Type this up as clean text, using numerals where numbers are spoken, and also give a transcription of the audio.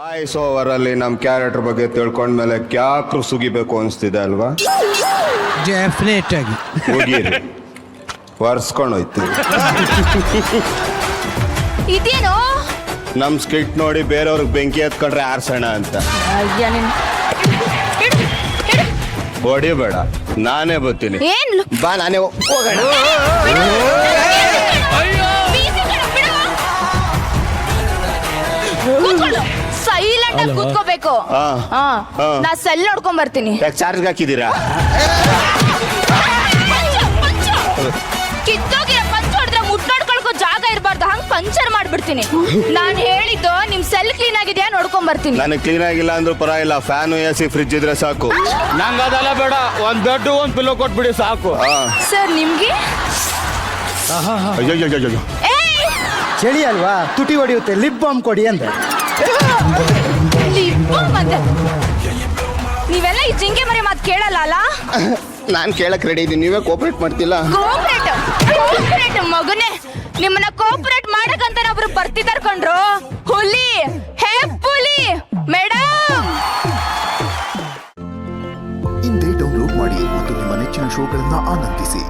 Voice over ಅಲ್ಲಿ ನಮ್ character ಬಗ್ಗೆ ತಿಳ್ಕೊಂಡ್ಮೇಲೆ ಕ್ಯಾಕ್ರು ಸುಗಿಬೇಕು ಅನ್ಸ್ತಿದೆ ಅಲ್ವಾ? ಡೆಫಿನೆಟ್ ಆಗಿ ಹೋಗಿರಿ ಒರ್ಸ್ಕೊಂಡೋಯ್ತು. ಇದೇನು ನಮ್ ಸ್ಕಿಟ್ ನೋಡಿ ಬೇರೆಯವ್ರಿಗೆ ಬೆಂಕಿ ಎತ್ಕೊಂಡ್ರೆ ಆರ್ಸೋಣ ಅಂತ. ಹೊಡಿಬೇಡ, ನಾನೇ ಬರ್ತೀನಿ. ಏನ್ ಬಾ, ನಾನೇ ಹೋಗೋಣ. ಸೈಲೆಂಟ್ ಆಗಿ ಕೂತ್ಕೋಬೇಕು. ನಾ ಸೆಲ್ ನೋಡ್ಕೊಂಡ್ ಬರ್ತೀನಿ. ಚಾರ್ಜ್ ಹಾಕಿದೀರಾ? ಕಿತ್ತೋಗಿರೋ ಪಂಚ್ ಹೊಡೆದ್ರೆ ಮುಟ್ಟೋಡ್ಕೊಳ್ಕೋ ಜಾಗ ಇರಬಾರ್ದು, ಹಂಗ್ ಪಂಚರ್ ಮಾಡ್ಬಿಡ್ತೀನಿ. ನಾನ್ ಹೇಳಿದ್ದು ನಿಮ್ ಸೆಲ್ ಕ್ಲೀನ್ ಆಗಿದ್ಯಾ ನೋಡ್ಕೊಂಡ್ ಬರ್ತೀನಿ. ನನಗೆ ಕ್ಲೀನ್ ಆಗಿಲ್ಲ ಅಂದ್ರೂ ಪರವಾಗಿಲ್ಲ, ಫ್ಯಾನು ಎಸಿ ಫ್ರಿಡ್ಜ್ ಇದ್ರೆ ಸಾಕು. ನಂಗೆ ಅದೆಲ್ಲ ಬೇಡ, ಒಂದ್ ಬೆಡ್ ಒಂದ್ ಪಿಲ್ಲೋ ಕೊಟ್ಬಿಡಿ ಸಾಕು. ಸರ್ ನಿಮ್ಗೆ ಅಯ್ಯೋ ಚಳಿ ಅಲ್ವಾ, ತುಟಿ ಹೊಡೆಯುತ್ತೆ, ಲಿಪ್ ಬಾಂಬ್ ಕೊಡಿ ಅಂದೆ. ನೀವೆಲ್ಲ ಈ ಜಿಂಕೆ ಮರಿ ಮಾತು ಕೇಳಲ್ಲ ಅಲ್ಲ? ನಾನ್ ಕೇಳಕ್ ರೆಡಿ ಇದೀನಿ, ನೀವೇ ಕೋಪರೇಟ್ ಮಾಡ್ತಿಲ್ಲ. ಕೋಪರೇಟ್ ಮಗನೇ, ನಿಮ್ಮನ್ನ ಕೋಪರೇಟ್ ಮಾಡಕಂತ ಒಬ್ರು ಬರ್ತಿದಾರ್ ಕೊಂಡ್ರು. ಹುಲಿ ಹೇ ಪುಲಿ ಮೇಡಮ್. ಇಂದೇ ಡೌನ್ಲೋಡ್ ಮಾಡಿ ಮತ್ತು ನಿಮ್ಮ ನೆಚ್ಚಿನ ಶೋಗಳನ್ನ ಆನಂದಿಸಿ.